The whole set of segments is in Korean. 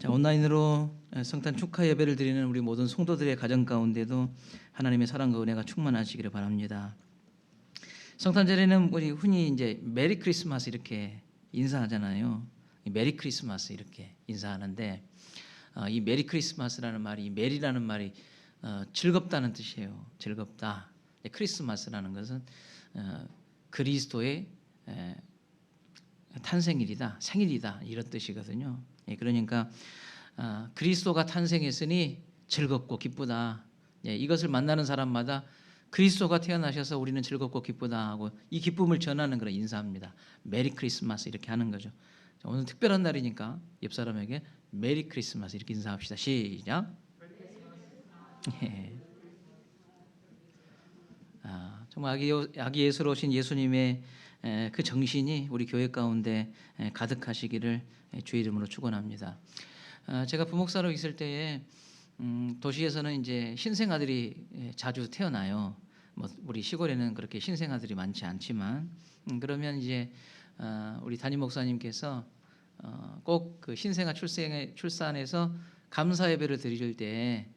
자, 온라인으로 성탄 축하 예배를 드리는 우리 모든 성도들의 가정 가운데도 하나님의 사랑과 은혜가 충만하시기를 바랍니다. 성탄절에는 우리 흔히 이제 메리 크리스마스 이렇게 인사하잖아요. 메리 크리스마스 이렇게 인사하는데 이 메리 크리스마스라는 말이, 이 메리라는 말이 즐겁다는 뜻이에요. 즐겁다. 크리스마스라는 것은 그리스도의 탄생일이다, 생일이다 이런 뜻이거든요. 그러니까 그리스도가 탄생했으니 즐겁고 기쁘다. 이것을 만나는 사람마다 그리스도가 태어나셔서 우리는 즐겁고 기쁘다 하고 이 기쁨을 전하는 그런 인사입니다. 메리 크리스마스 이렇게 하는 거죠. 자, 오늘 특별한 날이니까 옆 사람에게 메리 크리스마스 이렇게 인사합시다. 시작. 정말 아기 예수로 오신 예수님의 그 정신이 우리 교회 가운데 가득하시기를 주의 이름으로 축원합니다. 제가 부목사로 있을 때에 도시에서는 이제 신생아들이 자주 태어나요. 뭐 우리 시골에는 그렇게 신생아들이 많지 않지만 그러면 이제 우리 담임 목사님께서 꼭 그 신생아 출산해서 감사 예배를 드릴 때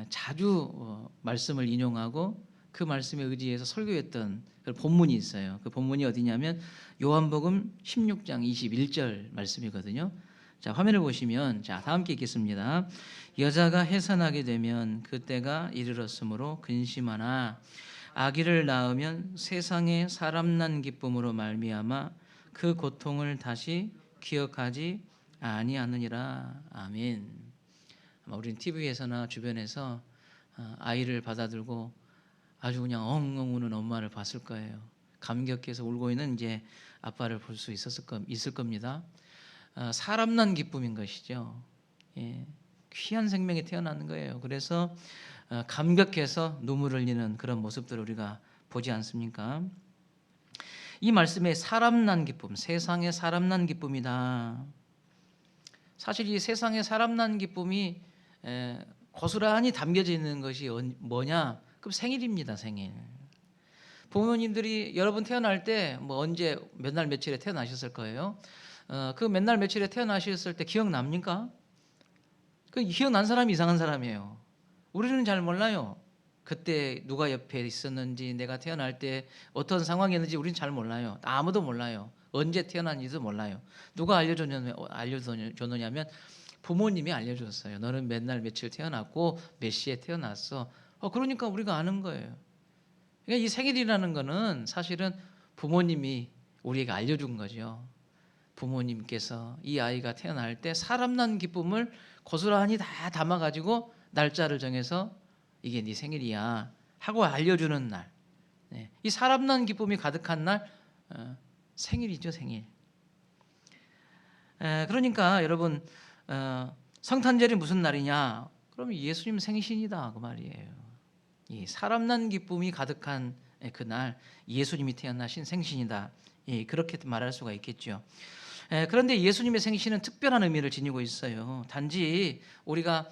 자주 말씀을 인용하고 그 말씀에 의지해서 설교했던 그 본문이 있어요. 그 본문이 어디냐면 요한복음 16장 21절 말씀이거든요. 자, 화면을 보시면 자, 다 함께 읽겠습니다. 여자가 해산하게 되면 그때가 이르렀으므로 근심하나 아기를 낳으면 세상에 사람 난 기쁨으로 말미암아 그 고통을 다시 기억하지 아니하느니라. 아멘. 아마 우리는 TV에서나 주변에서 아이를 받아들고 아주 그냥 엉엉 우는 엄마를 봤을 거예요. 감격해서 울고 있는 이제 아빠를 볼 수 있을 겁니다. 사람 난 기쁨인 것이죠. 귀한 생명이 태어나는 거예요. 그래서 감격해서 눈물을 흘리는 그런 모습들을 우리가 보지 않습니까? 이 말씀에 사람 난 기쁨, 세상에 사람 난 기쁨이다. 사실 이 세상에 사람 난 기쁨이 고스란히 담겨져 있는 것이 뭐냐? 그럼 생일입니다. 생일. 부모님들이 여러분 태어날 때 뭐 언제 몇 날 며칠에 태어나셨을 거예요. 그 몇 날 며칠에 태어나셨을 때 기억납니까? 그 기억난 사람이 이상한 사람이에요. 우리는 잘 몰라요. 그때 누가 옆에 있었는지, 내가 태어날 때 어떤 상황이었는지 우리는 잘 몰라요. 아무도 몰라요. 언제 태어났는지도 몰라요. 누가 알려줬느냐면 부모님이 알려줬어요. 너는 몇 날 며칠 태어났고 몇 시에 태어났어. 그러니까 우리가 아는 거예요. 그러니까 이 생일이라는 거는 사실은 부모님이 우리에게 알려준 거죠. 부모님께서 이 아이가 태어날 때 사람 난 기쁨을 고스란히 다 담아가지고 날짜를 정해서 이게 네 생일이야 하고 알려주는 날. 이 사람 난 기쁨이 가득한 날 생일이죠, 생일. 그러니까 여러분 성탄절이 무슨 날이냐? 그러면 예수님 생신이다 그 말이에요. 이 사람 난 기쁨이 가득한 그날 예수님이 태어나신 생신이다. 그렇게 말할 수가 있겠죠. 그런데 예수님의 생신은 특별한 의미를 지니고 있어요. 단지 우리가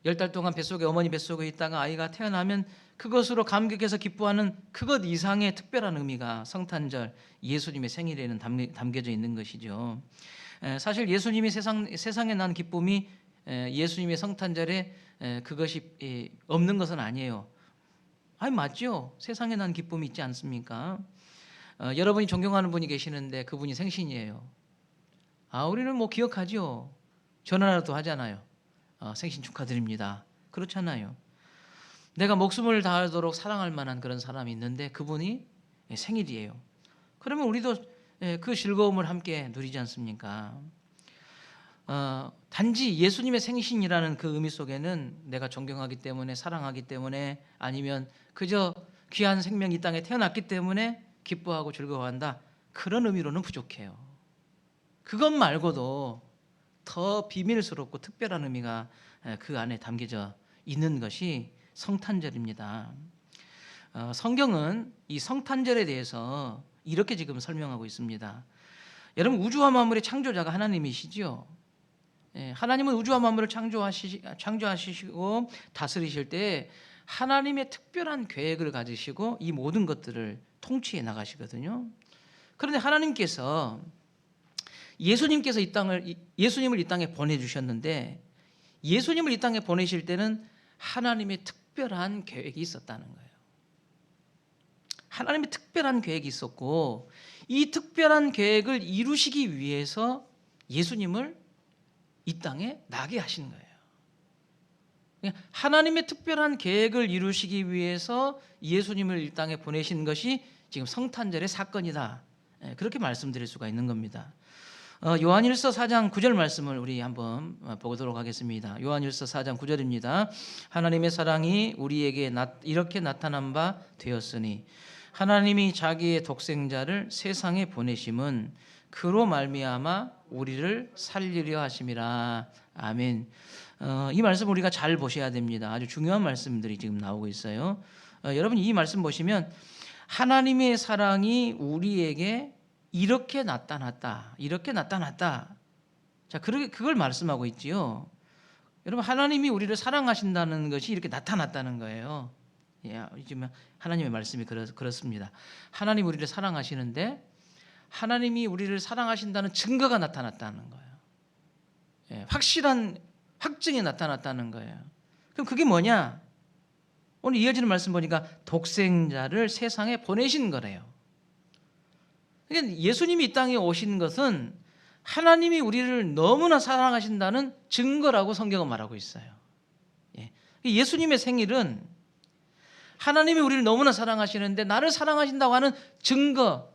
10달 동안 뱃속에 어머니 뱃속에 있다가 아이가 태어나면 그것으로 감격해서 기뻐하는 그것 이상의 특별한 의미가 성탄절 예수님의 생일에는 담겨져 있는 것이죠. 사실 예수님이 세상에 난 기쁨이 예수님의 성탄절에 그것이 없는 것은 아니에요. 아니 맞죠? 세상에 난 기쁨이 있지 않습니까? 여러분이 존경하는 분이 계시는데 그분이 생신이에요. 우리는 뭐 기억하죠. 전화라도 하잖아요. 생신 축하드립니다. 그렇잖아요. 내가 목숨을 다하도록 사랑할 만한 그런 사람이 있는데 그분이 생일이에요. 그러면 우리도 그 즐거움을 함께 누리지 않습니까? 단지 예수님의 생신이라는 그 의미 속에는 내가 존경하기 때문에, 사랑하기 때문에, 아니면 그저 귀한 생명이 이 땅에 태어났기 때문에 기뻐하고 즐거워한다, 그런 의미로는 부족해요. 그것 말고도 더 비밀스럽고 특별한 의미가 그 안에 담겨져 있는 것이 성탄절입니다. 성경은 이 성탄절에 대해서 이렇게 지금 설명하고 있습니다. 여러분, 우주와 만물의 창조자가 하나님이시죠. 하나님은 우주와 만물을 창조하시고 다스리실 때 하나님의 특별한 계획을 가지시고 이 모든 것들을 통치해 나가시거든요. 그런데 하나님께서 예수님을 이 땅에 보내주셨는데, 예수님을 이 땅에 보내실 때는 하나님의 특별한 계획이 있었다는 거예요. 하나님의 특별한 계획이 있었고, 이 특별한 계획을 이루시기 위해서 예수님을 이 땅에 나게 하신 거예요. 하나님의 특별한 계획을 이루시기 위해서 예수님을 이 땅에 보내신 것이 지금 성탄절의 사건이다, 그렇게 말씀드릴 수가 있는 겁니다. 요한일서 4장 9절 말씀을 우리 한번 보도록 하겠습니다. 요한일서 4장 9절입니다. 하나님의 사랑이 우리에게 이렇게 나타난 바 되었으니 하나님이 자기의 독생자를 세상에 보내심은 그로 말미암아 우리를 살리려 하심이라. 아멘. 이 말씀 우리가 잘 보셔야 됩니다. 아주 중요한 말씀들이 지금 나오고 있어요. 여러분, 이 말씀 보시면 하나님의 사랑이 우리에게 이렇게 나타났다. 자, 그걸 말씀하고 있지요. 여러분, 하나님이 우리를 사랑하신다는 것이 이렇게 나타났다는 거예요. 지금 하나님의 말씀이 그렇습니다. 하나님 우리를 사랑하시는데 하나님이 우리를 사랑하신다는 증거가 나타났다는 거예요. 확실한 확증이 나타났다는 거예요. 그럼 그게 뭐냐? 오늘 이어지는 말씀 보니까 독생자를 세상에 보내신 거래요. 그러니까 예수님이 이 땅에 오신 것은 하나님이 우리를 너무나 사랑하신다는 증거라고 성경은 말하고 있어요. 예수님의 생일은 하나님이 우리를 너무나 사랑하시는데 나를 사랑하신다고 하는 증거,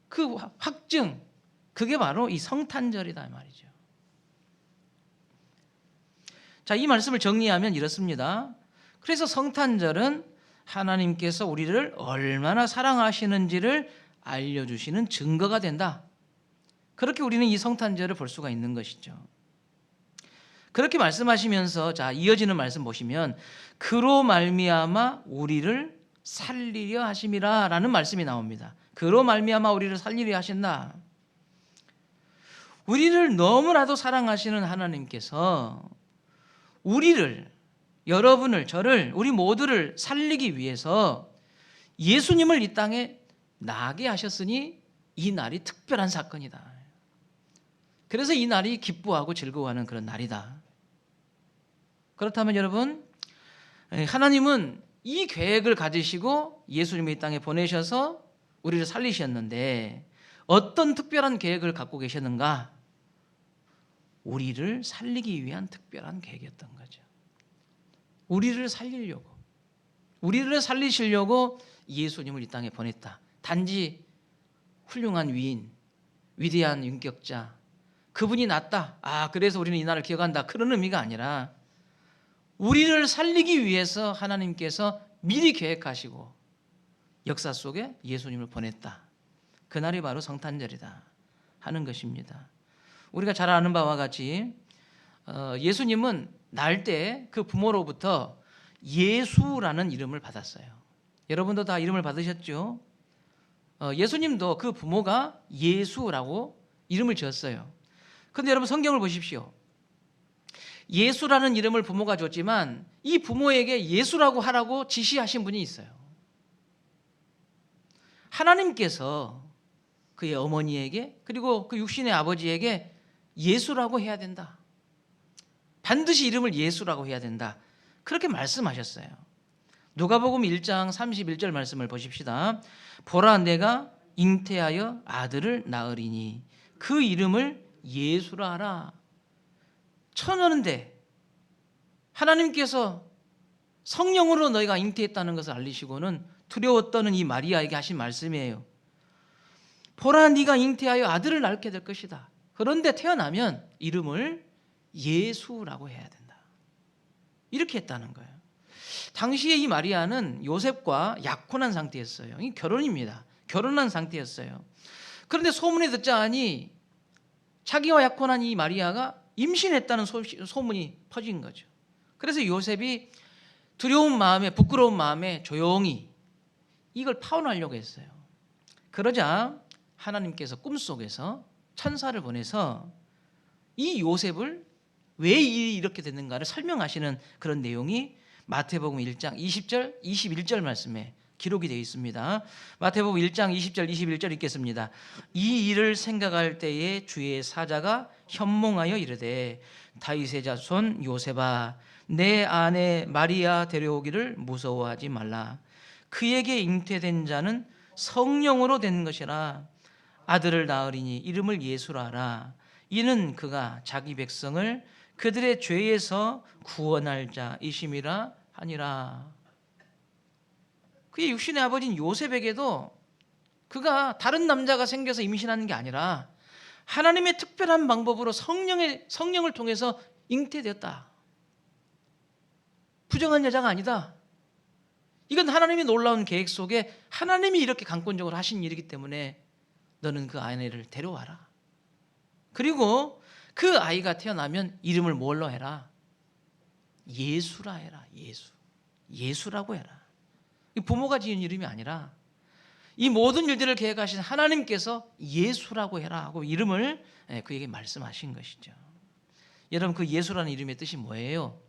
그 확증, 그게 바로 이 성탄절이다 말이죠. 자, 이 말씀을 정리하면 이렇습니다. 그래서 성탄절은 하나님께서 우리를 얼마나 사랑하시는지를 알려주시는 증거가 된다. 그렇게 우리는 이 성탄절을 볼 수가 있는 것이죠. 그렇게 말씀하시면서, 자, 이어지는 말씀 보시면 그로 말미암아 우리를 살리려 하심이라 라는 말씀이 나옵니다. 그로 말미암아 우리를 살리려 하신다. 우리를 너무나도 사랑하시는 하나님께서 우리를, 여러분을, 저를, 우리 모두를 살리기 위해서 예수님을 이 땅에 나게 하셨으니 이 날이 특별한 사건이다. 그래서 이 날이 기뻐하고 즐거워하는 그런 날이다. 그렇다면 여러분, 하나님은 이 계획을 가지시고 예수님을 이 땅에 보내셔서 우리를 살리셨는데 어떤 특별한 계획을 갖고 계셨는가? 우리를 살리기 위한 특별한 계획이었던 거죠. 우리를 살리려고, 우리를 살리시려고 예수님을 이 땅에 보냈다. 단지 훌륭한 위인, 위대한 인격자, 그분이 낫다, 그래서 우리는 이 날을 기억한다, 그런 의미가 아니라 우리를 살리기 위해서 하나님께서 미리 계획하시고 역사 속에 예수님을 보냈다. 그날이 바로 성탄절이다 하는 것입니다. 우리가 잘 아는 바와 같이 예수님은 날 때 그 부모로부터 예수라는 이름을 받았어요. 여러분도 다 이름을 받으셨죠? 예수님도 그 부모가 예수라고 이름을 지었어요. 그런데 여러분, 성경을 보십시오. 예수라는 이름을 부모가 줬지만 이 부모에게 예수라고 하라고 지시하신 분이 있어요. 하나님께서 그의 어머니에게, 그리고 그 육신의 아버지에게 예수라고 해야 된다. 반드시 이름을 예수라고 해야 된다. 그렇게 말씀하셨어요. 누가복음 1장 31절 말씀을 보십시다. 보라, 내가 잉태하여 아들을 낳으리니 그 이름을 예수라 하라. 처녀인데 하나님께서 성령으로 너희가 잉태했다는 것을 알리시고는 두려워 떠는 이 마리아에게 하신 말씀이에요. 보라, 네가 잉태하여 아들을 낳게 될 것이다. 그런데 태어나면 이름을 예수라고 해야 된다. 이렇게 했다는 거예요. 당시에 이 마리아는 요셉과 약혼한 상태였어요. 이 결혼입니다. 결혼한 상태였어요. 그런데 소문이 듣자하니 자기와 약혼한 이 마리아가 임신했다는 소문이 퍼진 거죠. 그래서 요셉이 두려운 마음에, 부끄러운 마음에 조용히 이걸 파혼하려고 했어요. 그러자 하나님께서 꿈속에서 천사를 보내서 이 요셉을 왜 이렇게 됐는가를 설명하시는 그런 내용이 마태복음 1장 20절, 21절 말씀에 기록이 되어 있습니다. 마태복음 1장 20절 21절 읽겠습니다. 이 일을 생각할 때에 주의 사자가 현몽하여 이르되 다윗의 자손 요셉아 내 아내 마리아 데려오기를 무서워하지 말라. 그에게 잉태된 자는 성령으로 된 것이라. 아들을 낳으리니 이름을 예수라 하라. 이는 그가 자기 백성을 그들의 죄에서 구원할 자이심이라 하니라. 그의 육신의 아버지인 요셉에게도 그가 다른 남자가 생겨서 임신하는 게 아니라 하나님의 특별한 방법으로 성령을 통해서 잉태되었다. 부정한 여자가 아니다. 이건 하나님의 놀라운 계획 속에 하나님이 이렇게 강권적으로 하신 일이기 때문에 너는 그 아내를 데려와라. 그리고 그 아이가 태어나면 이름을 뭘로 해라? 예수라 해라. 예수라고 해라. 부모가 지은 이름이 아니라 이 모든 일들을 계획하신 하나님께서 예수라고 해라 하고 이름을 그에게 말씀하신 것이죠. 여러분, 그 예수라는 이름의 뜻이 뭐예요?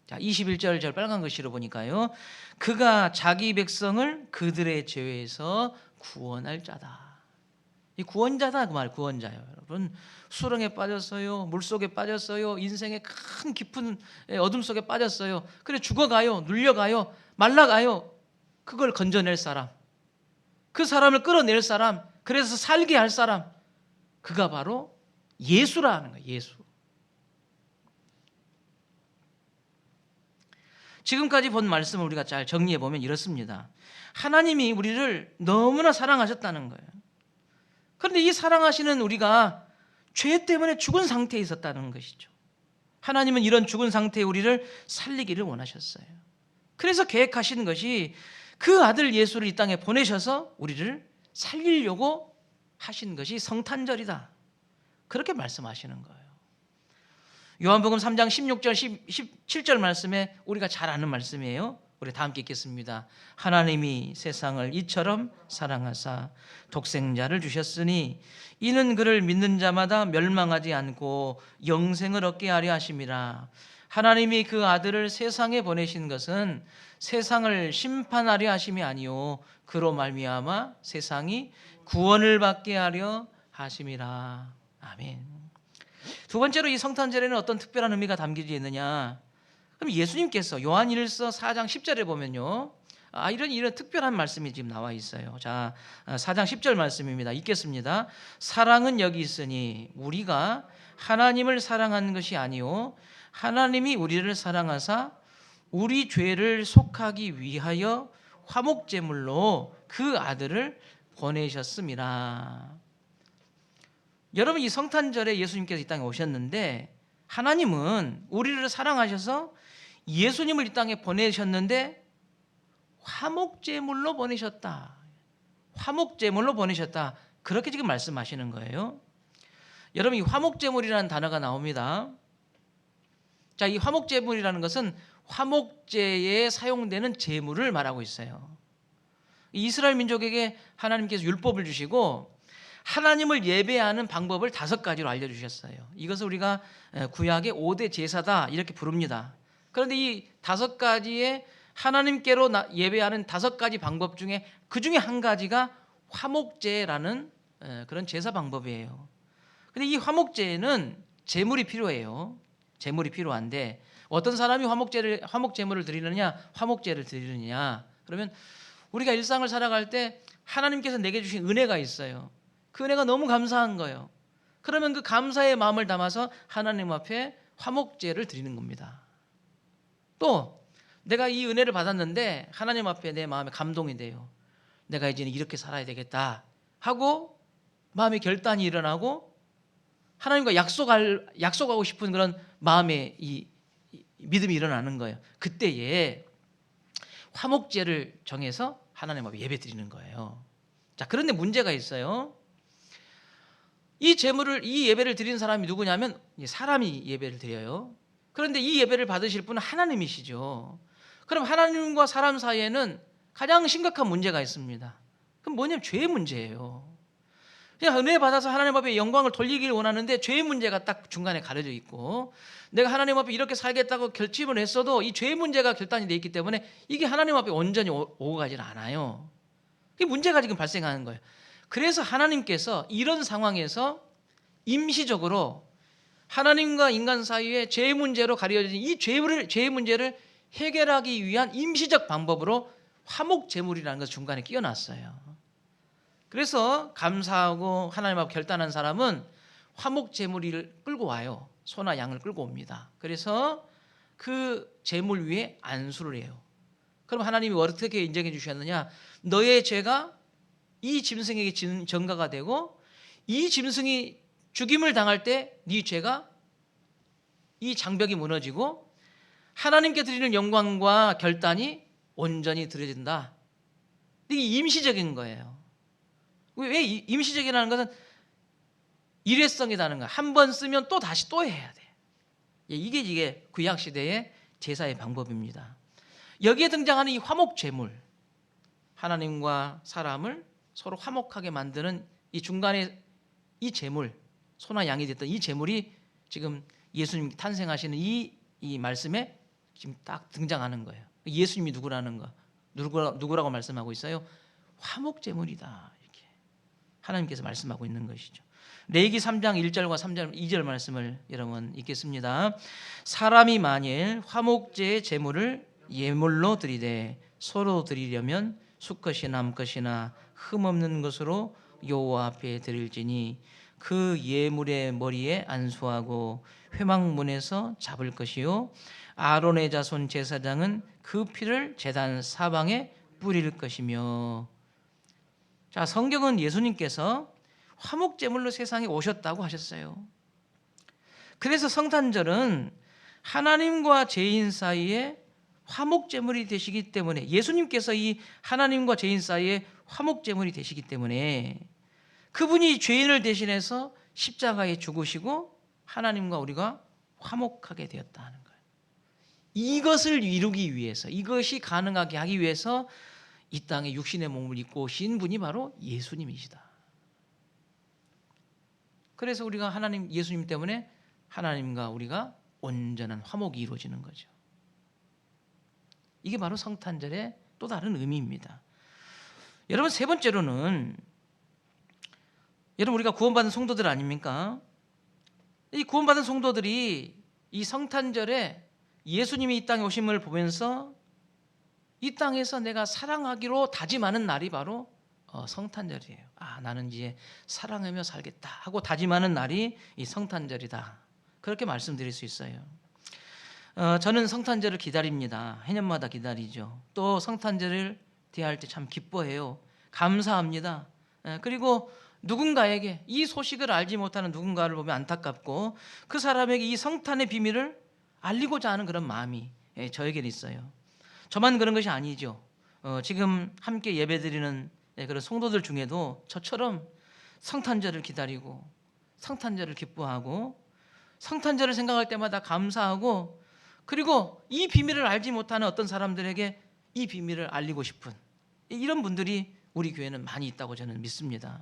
자, 21절 저 빨간 글씨로 보니까요. 그가 자기 백성을 그들의 죄에서 구원할 자다. 이 구원자다 그 말, 구원자요. 여러분, 수렁에 빠졌어요. 물속에 빠졌어요. 인생의 큰 깊은 어둠 속에 빠졌어요. 그래 죽어가요. 눌려가요. 말라가요. 그걸 건져낼 사람, 그 사람을 끌어낼 사람, 그래서 살게 할 사람, 그가 바로 예수라는 거예요. 예수. 지금까지 본 말씀을 우리가 잘 정리해 보면 이렇습니다. 하나님이 우리를 너무나 사랑하셨다는 거예요. 그런데 이 사랑하시는 우리가 죄 때문에 죽은 상태에 있었다는 것이죠. 하나님은 이런 죽은 상태의 우리를 살리기를 원하셨어요. 그래서 계획하신 것이 그 아들 예수를 이 땅에 보내셔서 우리를 살리려고 하신 것이 성탄절이다. 그렇게 말씀하시는 거예요. 요한복음 3장 16절 17절 말씀에 우리가 잘 아는 말씀이에요. 우리 다 함께 읽겠습니다. 하나님이 세상을 이처럼 사랑하사 독생자를 주셨으니 이는 그를 믿는 자마다 멸망하지 않고 영생을 얻게 하려 하심이라. 하나님이 그 아들을 세상에 보내신 것은 세상을 심판하려 하심이 아니요 그로 말미암아 세상이 구원을 받게 하려 하심이라. 아멘. 두 번째로 이 성탄절에는 어떤 특별한 의미가 담겨져 있느냐? 그럼 예수님께서 요한일서 4장 10절에 보면요, 이런 특별한 말씀이 지금 나와 있어요. 자, 4장 10절 말씀입니다. 읽겠습니다. 사랑은 여기 있으니 우리가 하나님을 사랑한 것이 아니요 하나님이 우리를 사랑하사 우리 죄를 속하기 위하여 화목제물로 그 아들을 보내셨음이라. 여러분, 이 성탄절에 예수님께서 이 땅에 오셨는데 하나님은 우리를 사랑하셔서 예수님을 이 땅에 보내셨는데 화목제물로 보내셨다. 화목제물로 보내셨다. 그렇게 지금 말씀하시는 거예요. 여러분, 이 화목제물이라는 단어가 나옵니다. 자, 이 화목제물이라는 것은 화목제에 사용되는 제물을 말하고 있어요. 이스라엘 민족에게 하나님께서 율법을 주시고 하나님을 예배하는 방법을 5가지로 알려주셨어요. 이것을 우리가 구약의 5대 제사다 이렇게 부릅니다. 그런데 이 5가지의 하나님께로 예배하는 5가지 방법 중에 그 중에 한 가지가 화목제라는 그런 제사 방법이에요. 근데 이 화목제에는 제물이 필요해요. 제물이 필요한데 어떤 사람이 화목제물을 드리느냐, 화목제를 드리느냐? 그러면 우리가 일상을 살아갈 때 하나님께서 내게 주신 은혜가 있어요. 그 은혜가 너무 감사한 거예요. 그러면 그 감사의 마음을 담아서 하나님 앞에 화목제를 드리는 겁니다. 또 내가 이 은혜를 받았는데 하나님 앞에 내 마음에 감동이 돼요. 내가 이제는 이렇게 살아야 되겠다 하고 마음의 결단이 일어나고 하나님과 약속하고 싶은 그런 마음의 이 믿음이 일어나는 거예요. 그때에 화목제를 정해서 하나님 앞에 예배 드리는 거예요. 자, 그런데 문제가 있어요. 이 예배를 드리는 사람이 누구냐면 사람이 예배를 드려요. 그런데 이 예배를 받으실 분은 하나님이시죠. 그럼 하나님과 사람 사이에는 가장 심각한 문제가 있습니다. 그럼 뭐냐면 죄의 문제예요. 그냥 은혜 받아서 하나님 앞에 영광을 돌리기를 원하는데 죄의 문제가 딱 중간에 가려져 있고, 내가 하나님 앞에 이렇게 살겠다고 결심을 했어도 이 죄의 문제가 결단이 되어 있기 때문에 이게 하나님 앞에 온전히 오고 가지는 않아요. 이게 문제가 지금 발생하는 거예요. 그래서 하나님께서 이런 상황에서 임시적으로 하나님과 인간 사이에 죄의 문제로 가려진 이 죄의 문제를 해결하기 위한 임시적 방법으로 화목제물이라는 것을 중간에 끼워놨어요. 그래서 감사하고 하나님 앞에 결단한 사람은 화목제물을 끌고 와요. 소나 양을 끌고 옵니다. 그래서 그 제물 위에 안수를 해요. 그럼 하나님이 어떻게 인정해 주셨느냐? 너의 죄가 이 짐승에게 전가가 되고, 이 짐승이 죽임을 당할 때 네 죄가, 이 장벽이 무너지고 하나님께 드리는 영광과 결단이 온전히 드려진다. 이게 임시적인 거예요. 왜 임시적이라는 것은 일회성이라는 거야. 한 번 쓰면 또 다시 또 해야 돼. 이게 구약 시대의 제사의 방법입니다. 여기에 등장하는 이 화목 제물, 하나님과 사람을 서로 화목하게 만드는 이 중간에 이 제물, 소나 양이 됐던 이 제물이 지금 예수님 탄생하시는 이 말씀에 지금 딱 등장하는 거예요. 예수님이 누구라고 말씀하고 있어요? 화목 제물이다. 이렇게 하나님께서 말씀하고 있는 것이죠. 레위기 3장 1절과 3절 2절 말씀을 여러분 읽겠습니다. 사람이 만일 화목제의 제물을 예물로 드리되 서로 드리려면 수컷이나 암컷이나 흠없는 것으로 여호와 앞에 드릴지니 그 예물의 머리에 안수하고 회막문에서 잡을 것이요 아론의 자손 제사장은 그 피를 제단 사방에 뿌릴 것이며. 자, 성경은 예수님께서 화목제물로 세상에 오셨다고 하셨어요. 그래서 성탄절은 하나님과 죄인 사이에 화목제물이 되시기 때문에, 예수님께서 이 하나님과 죄인 사이에 화목제물이 되시기 때문에 그분이 죄인을 대신해서 십자가에 죽으시고 하나님과 우리가 화목하게 되었다는 거예요. 이것을 이루기 위해서, 이것이 가능하게 하기 위해서 이 땅에 육신의 몸을 입고 오신 분이 바로 예수님이시다. 그래서 우리가 예수님 때문에 하나님과 우리가 온전한 화목이 이루어지는 거죠. 이게 바로 성탄절의 또 다른 의미입니다. 여러분, 세 번째로는, 여러분 우리가 구원받은 성도들 아닙니까? 이 구원받은 성도들이 이 성탄절에 예수님이 이 땅에 오심을 보면서 이 땅에서 내가 사랑하기로 다짐하는 날이 바로 성탄절이에요. 나는 이제 사랑하며 살겠다 하고 다짐하는 날이 이 성탄절이다. 그렇게 말씀드릴 수 있어요. 저는 성탄절을 기다립니다. 해년마다 기다리죠. 또 성탄절을 대할 때 참 기뻐해요. 감사합니다. 그리고 누군가에게 이 소식을 알지 못하는 누군가를 보면 안타깝고 그 사람에게 이 성탄의 비밀을 알리고자 하는 그런 마음이 저에게는 있어요. 저만 그런 것이 아니죠. 지금 함께 예배드리는 그런 성도들 중에도 저처럼 성탄절을 기다리고 성탄절을 기뻐하고 성탄절을 생각할 때마다 감사하고, 그리고 이 비밀을 알지 못하는 어떤 사람들에게 이 비밀을 알리고 싶은 이런 분들이 우리 교회는 많이 있다고 저는 믿습니다.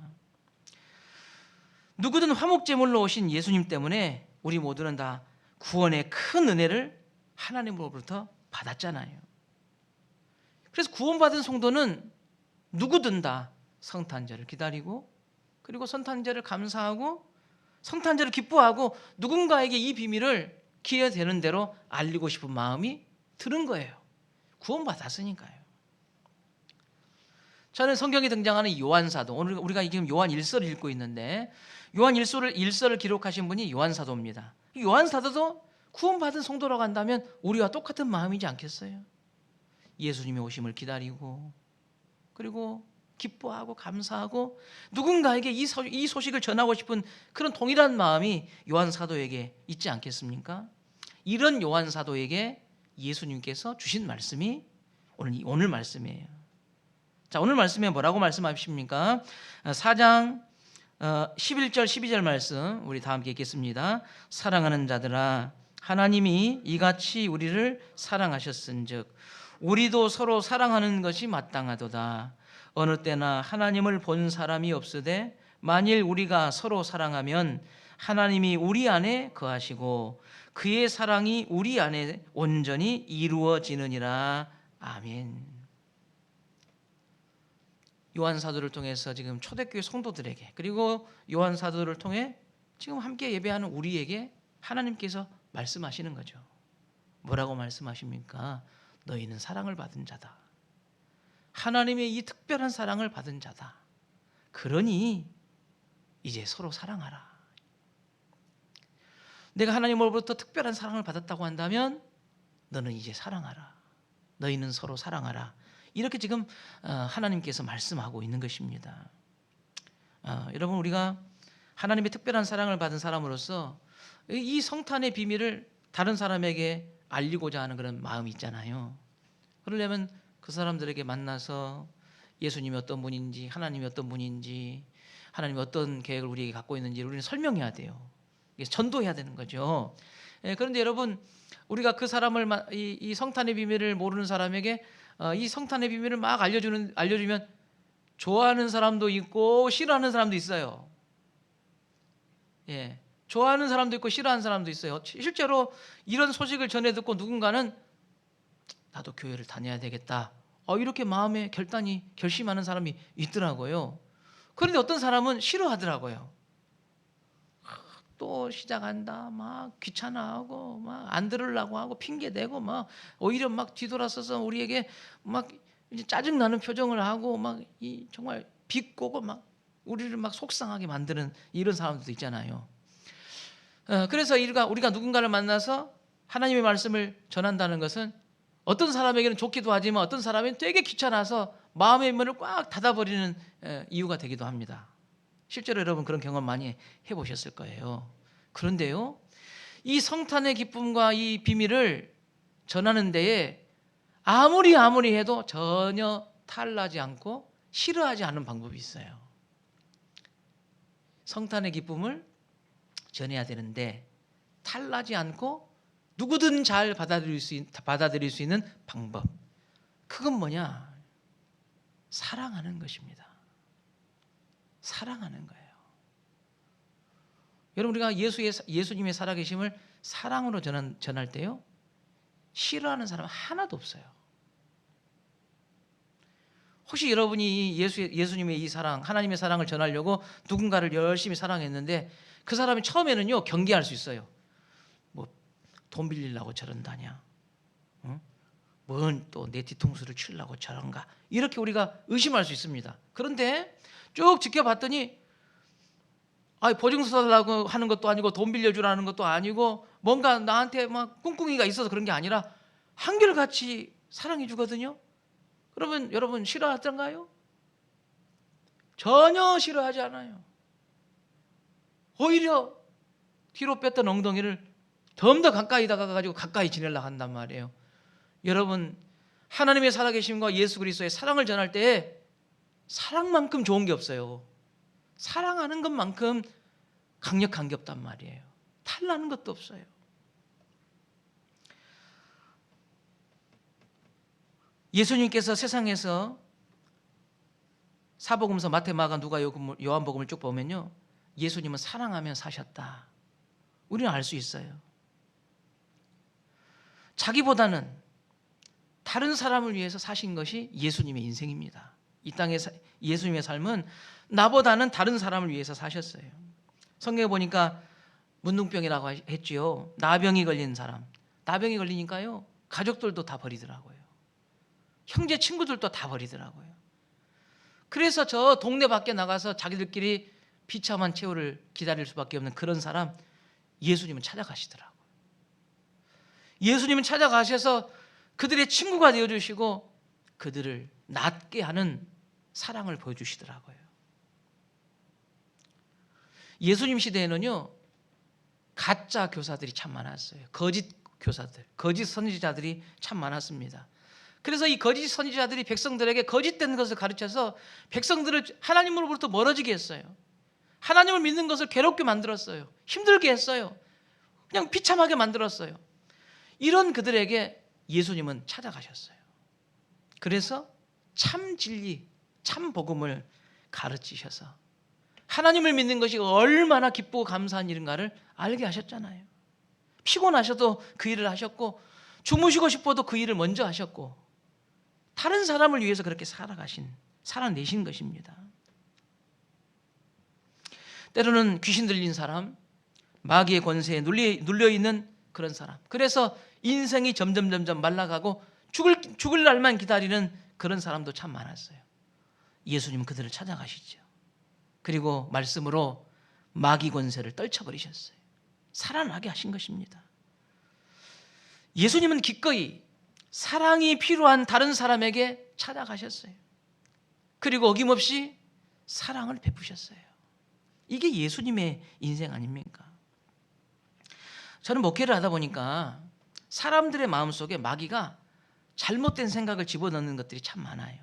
누구든 화목제물로 오신 예수님 때문에 우리 모두는 다 구원의 큰 은혜를 하나님으로부터 받았잖아요. 그래서 구원받은 성도는 누구든 다 성탄절을 기다리고, 그리고 성탄절을 감사하고 성탄절을 기뻐하고 누군가에게 이 비밀을 기회 되는 대로 알리고 싶은 마음이 드는 거예요. 구원받았으니까요. 저는 성경에 등장하는 요한사도, 오늘 우리가 지금 요한 1서를 읽고 있는데 요한 1서를 기록하신 분이 요한사도입니다. 요한사도도 구원받은 성도라고 한다면 우리와 똑같은 마음이지 않겠어요? 예수님의 오심을 기다리고, 그리고 기뻐하고 감사하고 누군가에게 이 소식을 전하고 싶은 그런 동일한 마음이 요한사도에게 있지 않겠습니까? 이런 요한사도에게 예수님께서 주신 말씀이 오늘 말씀이에요. 자, 오늘 말씀에 뭐라고 말씀하십니까? 4장 11절 12절 말씀 우리 다 함께 읽겠습니다. 사랑하는 자들아, 하나님이 이같이 우리를 사랑하셨은즉 우리도 서로 사랑하는 것이 마땅하도다. 어느 때나 하나님을 본 사람이 없으되 만일 우리가 서로 사랑하면 하나님이 우리 안에 거하시고 그의 사랑이 우리 안에 온전히 이루어지느니라. 아멘. 요한 사도를 통해서 지금 초대교회 성도들에게, 그리고 요한 사도를 통해 지금 함께 예배하는 우리에게 하나님께서 말씀하시는 거죠. 뭐라고 말씀하십니까? 너희는 사랑을 받은 자다. 하나님의 이 특별한 사랑을 받은 자다. 그러니 이제 서로 사랑하라. 내가 하나님으로부터 특별한 사랑을 받았다고 한다면 너는 이제 사랑하라. 너희는 서로 사랑하라. 이렇게 지금 하나님께서 말씀하고 있는 것입니다. 여러분, 우리가 하나님의 특별한 사랑을 받은 사람으로서 이 성탄의 비밀을 다른 사람에게 알리고자 하는 그런 마음이 있잖아요. 그러려면 그 사람들에게 만나서 예수님이 어떤 분인지, 하나님이 어떤 분인지, 하나님이 어떤 계획을 우리에게 갖고 있는지 우리는 설명해야 돼요. 전도해야 되는 거죠. 그런데 여러분, 우리가 그 사람을, 이 성탄의 비밀을 모르는 사람에게 이 성탄의 비밀을 막 알려주면 좋아하는 사람도 있고 싫어하는 사람도 있어요. 예, 좋아하는 사람도 있고 싫어하는 사람도 있어요. 실제로 이런 소식을 전해 듣고 누군가는 나도 교회를 다녀야 되겠다, 이렇게 마음에 결심하는 사람이 있더라고요. 그런데 어떤 사람은 싫어하더라고요. 또 시작한다, 막 귀찮아하고 막 안 들으려고 하고 핑계대고 막 오히려 막 뒤돌아서서 우리에게 막 이제 짜증나는 표정을 하고 막 정말 비꼬고 막 우리를 막 속상하게 만드는 이런 사람들도 있잖아요. 그래서 우리가 누군가를 만나서 하나님의 말씀을 전한다는 것은 어떤 사람에게는 좋기도 하지만 어떤 사람은 되게 귀찮아서 마음의 문을 꽉 닫아버리는 이유가 되기도 합니다. 실제로 여러분 그런 경험 많이 해보셨을 거예요. 그런데요, 이 성탄의 기쁨과 이 비밀을 전하는 데에 아무리 해도 전혀 탈나지 않고 싫어하지 않는 방법이 있어요. 성탄의 기쁨을 전해야 되는데 탈나지 않고 누구든 잘 받아들일 수 있는 방법, 그건 뭐냐? 사랑하는 것입니다. 사랑하는 거예요. 여러분, 우리가 예수님의 살아계심을 사랑으로 전할 때요, 싫어하는 사람 하나도 없어요. 혹시 여러분이 예수님의 이 사랑, 하나님의 사랑을 전하려고 누군가를 열심히 사랑했는데 그 사람이 처음에는요 경계할 수 있어요. 뭐 돈 빌리려고 저런다냐, 뭔 또 내 뒤통수를 치려고 저런가, 이렇게 우리가 의심할 수 있습니다. 그런데 쭉 지켜봤더니 보증서 달라고 하는 것도 아니고 돈 빌려주라는 것도 아니고 뭔가 나한테 막 꿍꿍이가 있어서 그런 게 아니라 한결같이 사랑해 주거든요. 그러면 여러분 싫어하던가요? 전혀 싫어하지 않아요. 오히려 뒤로 뺐던 엉덩이를 좀 더 가까이 다가가지고 가까이 지내려고 한단 말이에요. 여러분, 하나님의 살아계심과 예수 그리스도의 사랑을 전할 때 사랑만큼 좋은 게 없어요. 사랑하는 것만큼 강력한 게 없단 말이에요. 탈나는 것도 없어요. 예수님께서 세상에서 사복음서 마태, 마가, 누가, 요한복음을 쭉 보면요, 예수님은 사랑하며 사셨다. 우리는 알 수 있어요. 자기보다는 다른 사람을 위해서 사신 것이 예수님의 인생입니다. 이 땅에 예수님의 삶은 나보다는 다른 사람을 위해서 사셨어요. 성경에 보니까 문둥병이라고 했지요. 나병이 걸린 사람. 나병이 걸리니까요, 가족들도 다 버리더라고요. 형제 친구들도 다 버리더라고요. 그래서 저 동네 밖에 나가서 자기들끼리 비참한 최후를 기다릴 수밖에 없는 그런 사람, 예수님은 찾아가시더라고요. 예수님은 찾아가셔서 그들의 친구가 되어주시고 그들을 낫게 하는 사랑을 보여주시더라고요. 예수님 시대에는요, 가짜 교사들이 참 많았어요. 거짓 교사들, 거짓 선지자들이 참 많았습니다. 그래서 이 거짓 선지자들이 백성들에게 거짓된 것을 가르쳐서 백성들을 하나님으로부터 멀어지게 했어요. 하나님을 믿는 것을 괴롭게 만들었어요. 힘들게 했어요. 그냥 비참하게 만들었어요. 이런 그들에게 예수님은 찾아가셨어요. 그래서 참 진리, 참 복음을 가르치셔서 하나님을 믿는 것이 얼마나 기쁘고 감사한 일인가를 알게 하셨잖아요. 피곤하셔도 그 일을 하셨고, 주무시고 싶어도 그 일을 먼저 하셨고, 다른 사람을 위해서 그렇게 살아내신 것입니다. 때로는 귀신 들린 사람, 마귀의 권세에 눌려있는 그런 사람, 그래서 인생이 점점 말라가고 죽을 날만 기다리는 그런 사람도 참 많았어요. 예수님은 그들을 찾아가시죠. 그리고 말씀으로 마귀 권세를 떨쳐버리셨어요. 살아나게 하신 것입니다. 예수님은 기꺼이 사랑이 필요한 다른 사람에게 찾아가셨어요. 그리고 어김없이 사랑을 베푸셨어요. 이게 예수님의 인생 아닙니까? 저는 목회를 하다 보니까 사람들의 마음속에 마귀가 잘못된 생각을 집어넣는 것들이 참 많아요.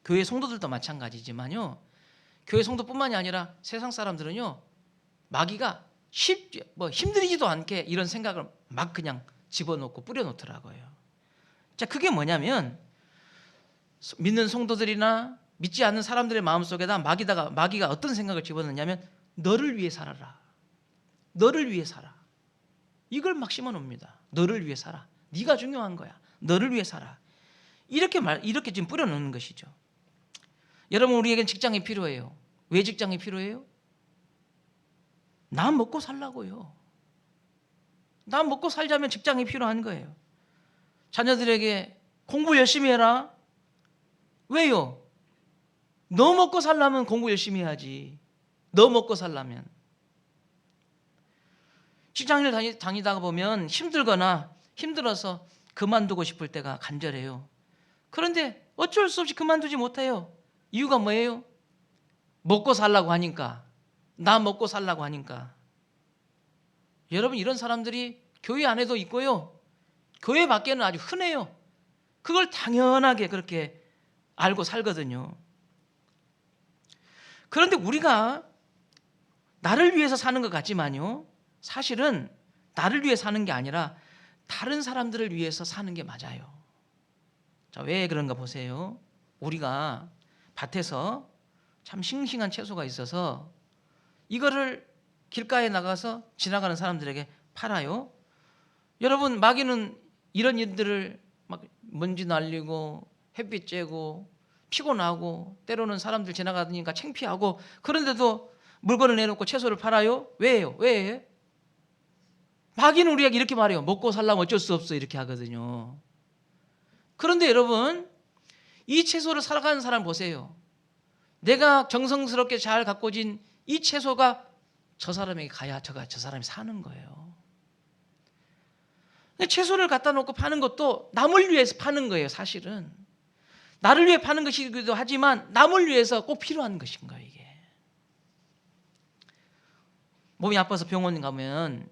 교회 성도들도 마찬가지지만요, 교회 성도뿐만이 아니라 세상 사람들은요, 마귀가 힘들이지도 않게 이런 생각을 막 그냥 집어넣고 뿌려놓더라고요. 자, 그게 뭐냐면 믿는 성도들이나 믿지 않는 사람들의 마음속에다 마귀가 어떤 생각을 집어넣냐면 너를 위해 살아라, 너를 위해 살아, 이걸 막 심어놓습니다. 너를 위해 살아, 네가 중요한 거야, 너를 위해 살아, 이렇게 지금 뿌려놓는 것이죠. 여러분, 우리에겐 직장이 필요해요. 왜 직장이 필요해요? 나 먹고 살라고요. 나 먹고 살자면 직장이 필요한 거예요. 자녀들에게 공부 열심히 해라. 왜요? 너 먹고 살려면 공부 열심히 해야지. 너 먹고 살려면. 직장을 다니다가 보면 힘들어서 그만두고 싶을 때가 간절해요. 그런데 어쩔 수 없이 그만두지 못해요. 이유가 뭐예요? 먹고 살라고 하니까. 나 먹고 살라고 하니까. 여러분, 이런 사람들이 교회 안에도 있고요, 교회 밖에는 아주 흔해요. 그걸 당연하게 그렇게 알고 살거든요. 그런데 우리가 나를 위해서 사는 것 같지만요, 사실은 나를 위해 사는 게 아니라 다른 사람들을 위해서 사는 게 맞아요. 자, 왜 그런가 보세요. 우리가 밭에서 참 싱싱한 채소가 있어서 이거를 길가에 나가서 지나가는 사람들에게 팔아요. 여러분, 마귀는 이런 일들을 막 먼지 날리고 햇빛 쬐고 피곤하고 때로는 사람들 지나가니까 창피하고, 그런데도 물건을 내놓고 채소를 팔아요. 왜요? 왜? 마귀는 우리에게 이렇게 말해요. 먹고 살려면 어쩔 수 없어, 이렇게 하거든요. 그런데 여러분, 이 채소를 살아가는 사람 보세요. 내가 정성스럽게 잘 가꿔진 이 채소가 저 사람에게 가야 저 사람이 사는 거예요. 채소를 갖다 놓고 파는 것도 남을 위해서 파는 거예요. 사실은 나를 위해 파는 것이기도 하지만 남을 위해서 꼭 필요한 것인 거예요. 이게 몸이 아파서 병원 가면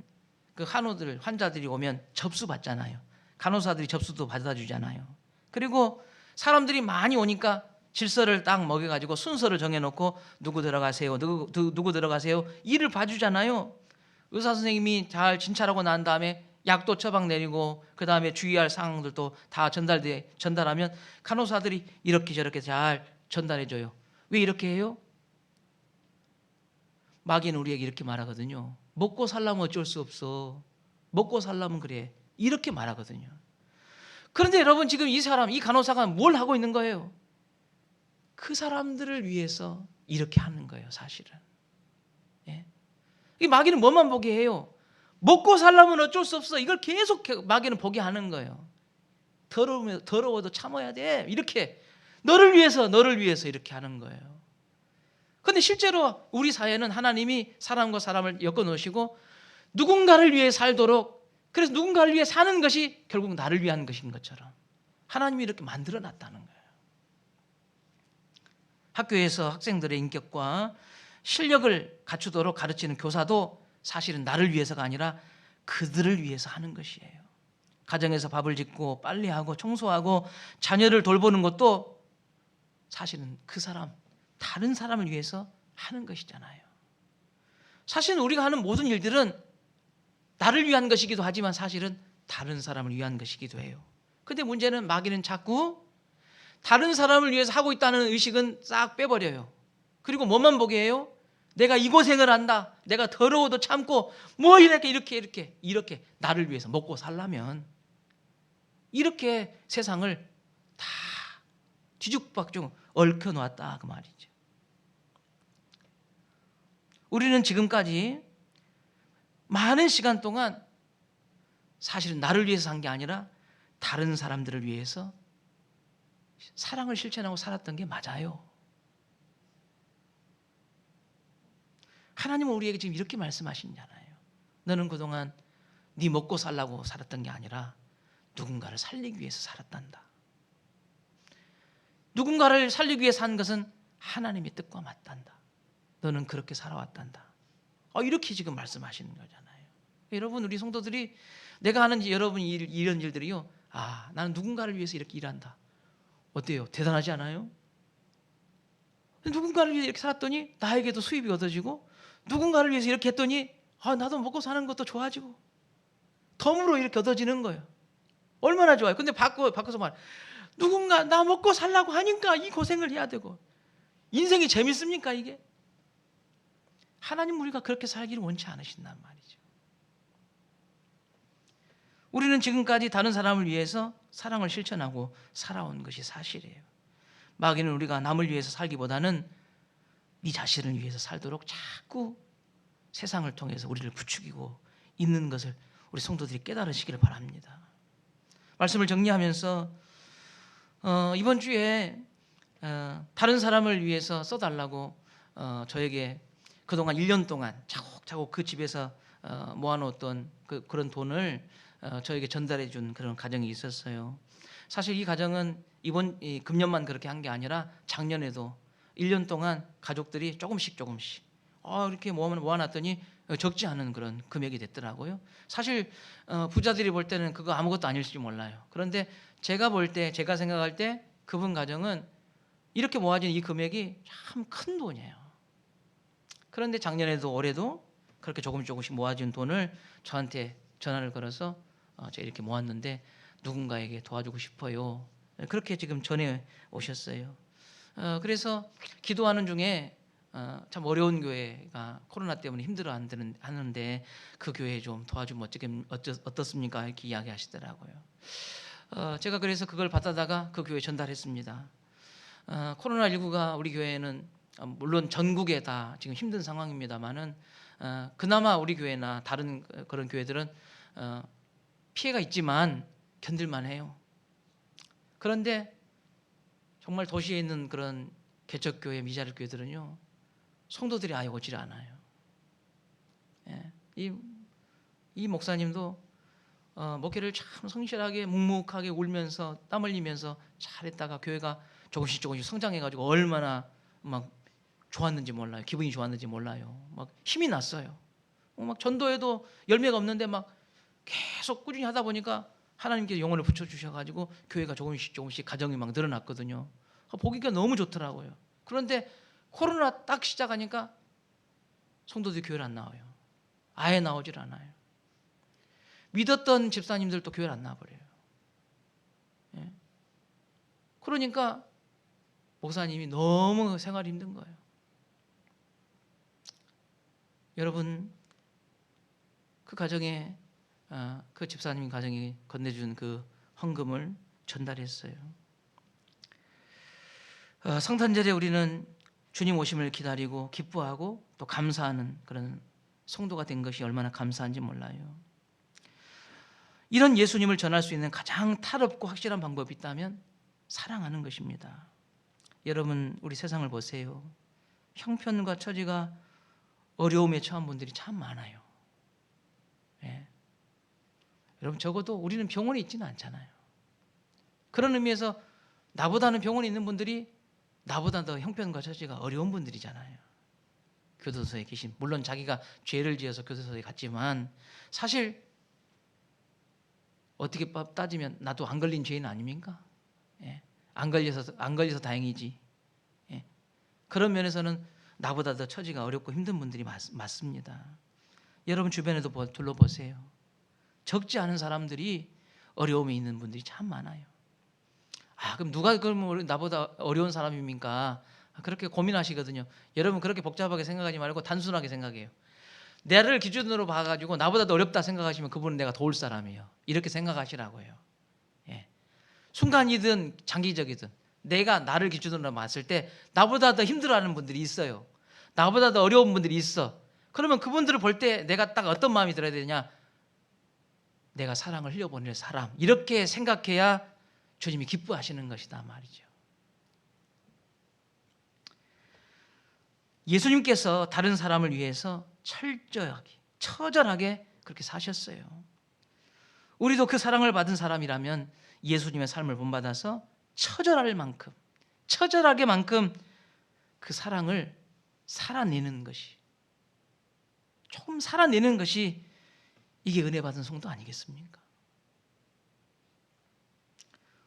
그 환자들이 오면 접수 받잖아요. 간호사들이 접수도 받아주잖아요. 그리고 사람들이 많이 오니까 질서를 딱 먹여가지고 순서를 정해놓고 누구 들어가세요, 누구 들어가세요, 일을 봐주잖아요. 의사 선생님이 잘 진찰하고 난 다음에 약도 처방 내리고 그 다음에 주의할 사항들도 다 전달하면 간호사들이 이렇게 저렇게 잘 전달해줘요. 왜 이렇게 해요? 마귀는 우리에게 이렇게 말하거든요. 먹고 살려면 어쩔 수 없어. 먹고 살려면 그래. 이렇게 말하거든요. 그런데 여러분, 지금 이 간호사가 뭘 하고 있는 거예요? 그 사람들을 위해서 이렇게 하는 거예요, 사실은. 예? 이 마귀는 뭐만 보게 해요? 먹고 살려면 어쩔 수 없어. 이걸 계속 마귀는 보게 하는 거예요. 더러워도 참아야 돼. 이렇게 너를 위해서 이렇게 하는 거예요. 그런데 실제로 우리 사회는 하나님이 사람과 사람을 엮어 놓으시고 누군가를 위해 살도록, 그래서 누군가를 위해 사는 것이 결국 나를 위한 것인 것처럼 하나님이 이렇게 만들어 놨다는 거예요. 학교에서 학생들의 인격과 실력을 갖추도록 가르치는 교사도 사실은 나를 위해서가 아니라 그들을 위해서 하는 것이에요. 가정에서 밥을 짓고 빨래하고 청소하고 자녀를 돌보는 것도 사실은 다른 사람을 위해서 하는 것이잖아요. 사실은 우리가 하는 모든 일들은 나를 위한 것이기도 하지만 사실은 다른 사람을 위한 것이기도 해요. 그런데 문제는 마귀는 자꾸 다른 사람을 위해서 하고 있다는 의식은 싹 빼버려요. 그리고 뭐만 보게 해요? 내가 이 고생을 한다. 내가 더러워도 참고 뭐 이렇게 나를 위해서 먹고 살려면 이렇게 세상을 다 뒤죽박죽 얽혀 놓았다 그 말이죠. 우리는 지금까지 많은 시간 동안 사실은 나를 위해서 산 게 아니라 다른 사람들을 위해서 사랑을 실천하고 살았던 게 맞아요. 하나님은 우리에게 지금 이렇게 말씀하시잖아요. 너는 그동안 네 먹고 살라고 살았던 게 아니라 누군가를 살리기 위해서 살았단다. 누군가를 살리기 위해 산 것은 하나님의 뜻과 맞단다. 너는 그렇게 살아왔단다. 이렇게 지금 말씀하시는 거잖아요. 여러분, 우리 성도들이 내가 하는 여러분 이런 일들이요, 나는 누군가를 위해서 이렇게 일한다. 어때요? 대단하지 않아요? 누군가를 위해서 이렇게 살았더니 나에게도 수입이 얻어지고, 누군가를 위해서 이렇게 했더니 나도 먹고 사는 것도 좋아지고, 덤으로 이렇게 얻어지는 거예요. 얼마나 좋아요. 근데 바꿔서 말, 누군가 나 먹고 살라고 하니까 이 고생을 해야 되고, 인생이 재밌습니까 이게? 하나님 우리가 그렇게 살기를 원치 않으신단 말이죠. 우리는 지금까지 다른 사람을 위해서 사랑을 실천하고 살아온 것이 사실이에요. 마귀는 우리가 남을 위해서 살기보다는 네 자신을 위해서 살도록 자꾸 세상을 통해서 우리를 부추기고 있는 것을 우리 성도들이 깨달으시기를 바랍니다. 말씀을 정리하면서 이번 주에 다른 사람을 위해서 써달라고 저에게 그동안 1년 동안 차곡차곡 그 집에서 모아놓았던 그런 돈을 저에게 전달해 준 그런 가정이 있었어요. 사실 이 가정은 이번 금년만 그렇게 한 게 아니라 작년에도 1년 동안 가족들이 조금씩 이렇게 모아놨더니 적지 않은 그런 금액이 됐더라고요. 사실 부자들이 볼 때는 그거 아무것도 아닐지 몰라요. 그런데 제가 볼 때, 제가 생각할 때 그분 가정은 이렇게 모아진 이 금액이 참 큰 돈이에요. 그런데 작년에도 올해도 그렇게 조금씩 모아진 돈을 저한테 전화를 걸어서 제가 이렇게 모았는데 누군가에게 도와주고 싶어요. 그렇게 지금 전해 오셨어요. 그래서 기도하는 중에 참 어려운 교회가 코로나 때문에 힘들어하는데 그 교회 좀 도와주면 어떻습니까? 이렇게 이야기하시더라고요. 제가 그래서 그걸 받아다가 그 교회에 전달했습니다. 코로나19가 우리 교회는 물론 전국에 다 지금 힘든 상황입니다만은 그나마 우리 교회나 다른 그런 교회들은 피해가 있지만 견딜만 해요. 그런데 정말 도시에 있는 그런 개척교회, 미자립 교회들은요, 성도들이 아예 오질 않아요. 이 목사님도 목회를 참 성실하게 묵묵하게 울면서 땀 흘리면서 잘했다가 교회가 조금씩 성장해가지고 얼마나 막 좋았는지 몰라요. 기분이 좋았는지 몰라요. 막 힘이 났어요. 막 전도에도 열매가 없는데 막 계속 꾸준히 하다 보니까 하나님께서 영혼을 붙여주셔가지고 교회가 조금씩 가정이 막 늘어났거든요. 보기가 너무 좋더라고요. 그런데 코로나 딱 시작하니까 성도들이 교회를 안 나와요. 아예 나오질 않아요. 믿었던 집사님들도 교회를 안 나와버려요. 그러니까 목사님이 너무 생활이 힘든 거예요. 여러분, 그 가정에 그 집사님 가정이 건네준 그 헌금을 전달했어요. 성탄절에 우리는 주님 오심을 기다리고 기뻐하고 또 감사하는 그런 성도가 된 것이 얼마나 감사한지 몰라요. 이런 예수님을 전할 수 있는 가장 탈없고 확실한 방법이 있다면 사랑하는 것입니다. 여러분, 우리 세상을 보세요. 형편과 처지가 어려움에 처한 분들이 참 많아요. 여러분, 적어도 우리는 병원에 있지는 않잖아요. 그런 의미에서 나보다는 병원에 있는 분들이 나보다 더 형편과 처지가 어려운 분들이잖아요. 교도소에 계신, 물론 자기가 죄를 지어서 교도소에 갔지만 사실 어떻게 따지면 나도 안 걸린 죄인 아닙니까? 안 걸려서 다행이지. 그런 면에서는 나보다 더 처지가 어렵고 힘든 분들이 맞습니다. 여러분 주변에도 둘러보세요. 적지 않은 사람들이 어려움에 있는 분들이 참 많아요. 그럼 누가 그러면 나보다 어려운 사람입니까? 그렇게 고민하시거든요. 여러분 그렇게 복잡하게 생각하지 말고 단순하게 생각해요. 나를 기준으로 봐가지고 나보다 더 어렵다 생각하시면 그분은 내가 도울 사람이에요. 이렇게 생각하시라고요. 예. 순간이든 장기적이든 내가 나를 기준으로 봤을 때 나보다 더 힘들어하는 분들이 있어요. 나보다 더 어려운 분들이 있어. 그러면 그분들을 볼 때 내가 딱 어떤 마음이 들어야 되냐? 내가 사랑을 흘려보낼 사람, 이렇게 생각해야 주님이 기뻐하시는 것이다 말이죠. 예수님께서 다른 사람을 위해서 철저하게, 처절하게 그렇게 사셨어요. 우리도 그 사랑을 받은 사람이라면 예수님의 삶을 본받아서 처절할 만큼, 처절하게 만큼 그 사랑을 살아내는 것이, 조금 살아내는 것이 이게 은혜 받은 성도 아니겠습니까?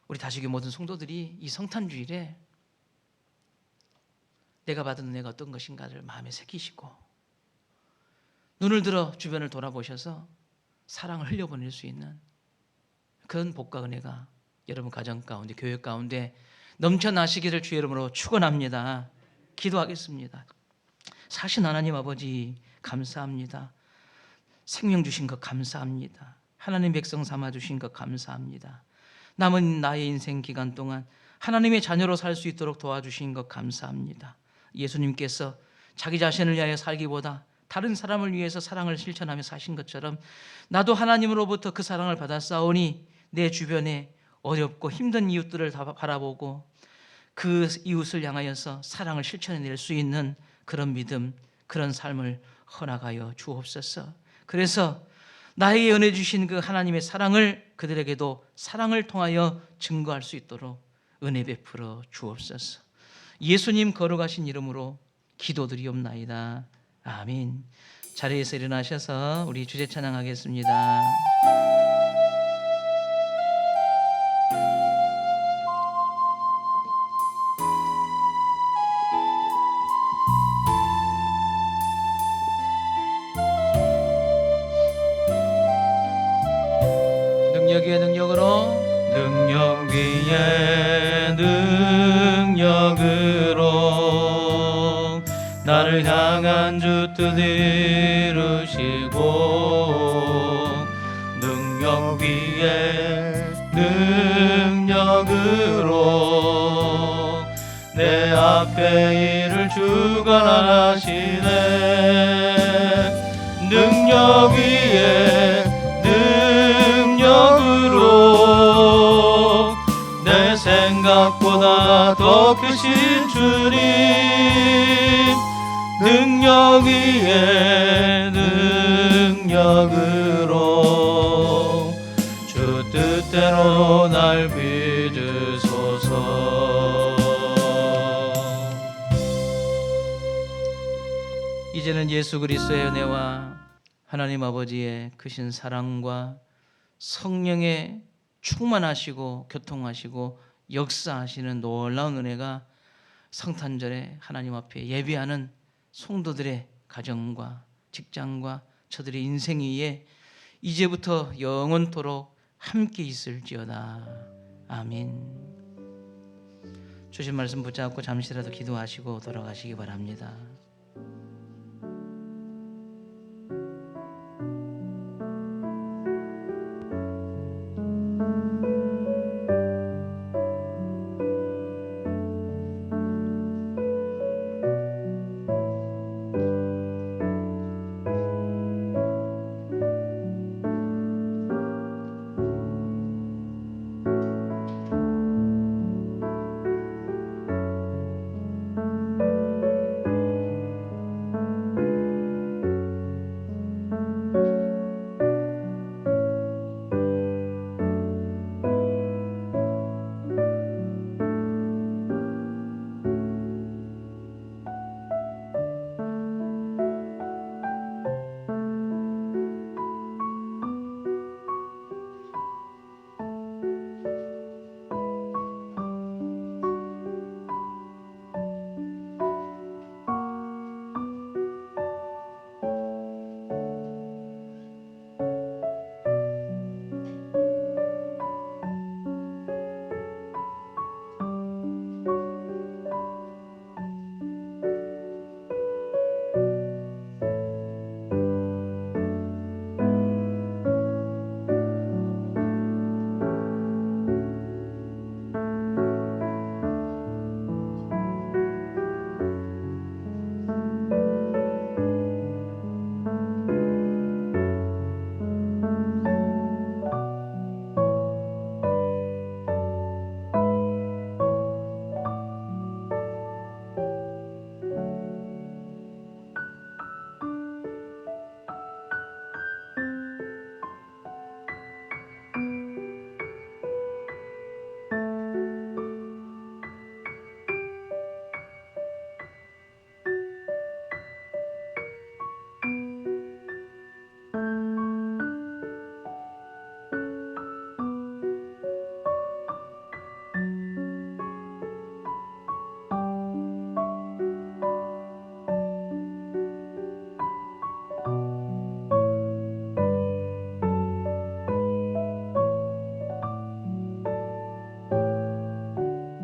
우리 다시교 모든 성도들이 이 성탄주일에 내가 받은 은혜가 어떤 것인가를 마음에 새기시고 눈을 들어 주변을 돌아보셔서 사랑을 흘려보낼 수 있는 그런 복과 은혜가 여러분 가정 가운데, 교회 가운데 넘쳐나시기를 주의 이름으로 축원합니다. 기도하겠습니다. 사신 하나님 아버지 감사합니다. 생명 주신 것 감사합니다. 하나님 백성 삼아 주신 것 감사합니다. 남은 나의 인생 기간 동안 하나님의 자녀로 살 수 있도록 도와주신 것 감사합니다. 예수님께서 자기 자신을 위하여 살기보다 다른 사람을 위해서 사랑을 실천하며 사신 것처럼 나도 하나님으로부터 그 사랑을 받았사오니 내 주변에 어렵고 힘든 이웃들을 다 바라보고 그 이웃을 향하여서 사랑을 실천해낼 수 있는 그런 믿음, 그런 삶을 허락하여 주옵소서. 그래서 나에게 은혜 주신 그 하나님의 사랑을 그들에게도 사랑을 통하여 증거할 수 있도록 은혜 베풀어 주옵소서. 예수님 거룩하신 이름으로 기도드리옵나이다. 아멘. 자리에서 일어나셔서 우리 주제 찬양하겠습니다. 능력 위에 능력으로, 능력 위에 능력으로 나를 향한 주 뜻 이루시고 능력 위에 능력으로 내 앞에 일을 주관하시네. 능력 위에 능력으로 내 생각보다 더 크신 주님, 능력 위에 능력으로 주 뜻대로 날 빚으소서. 이제는 예수 그리스도의 은혜와 하나님 아버지의 크신 사랑과 성령의 충만하시고 교통하시고 역사하시는 놀라운 은혜가 성탄절에 하나님 앞에 예배하는 성도들의 가정과 직장과 저들의 인생 위에 이제부터 영원토록 함께 있을지어다. 아멘. 주신 말씀 붙잡고 잠시라도 기도하시고 돌아가시기 바랍니다.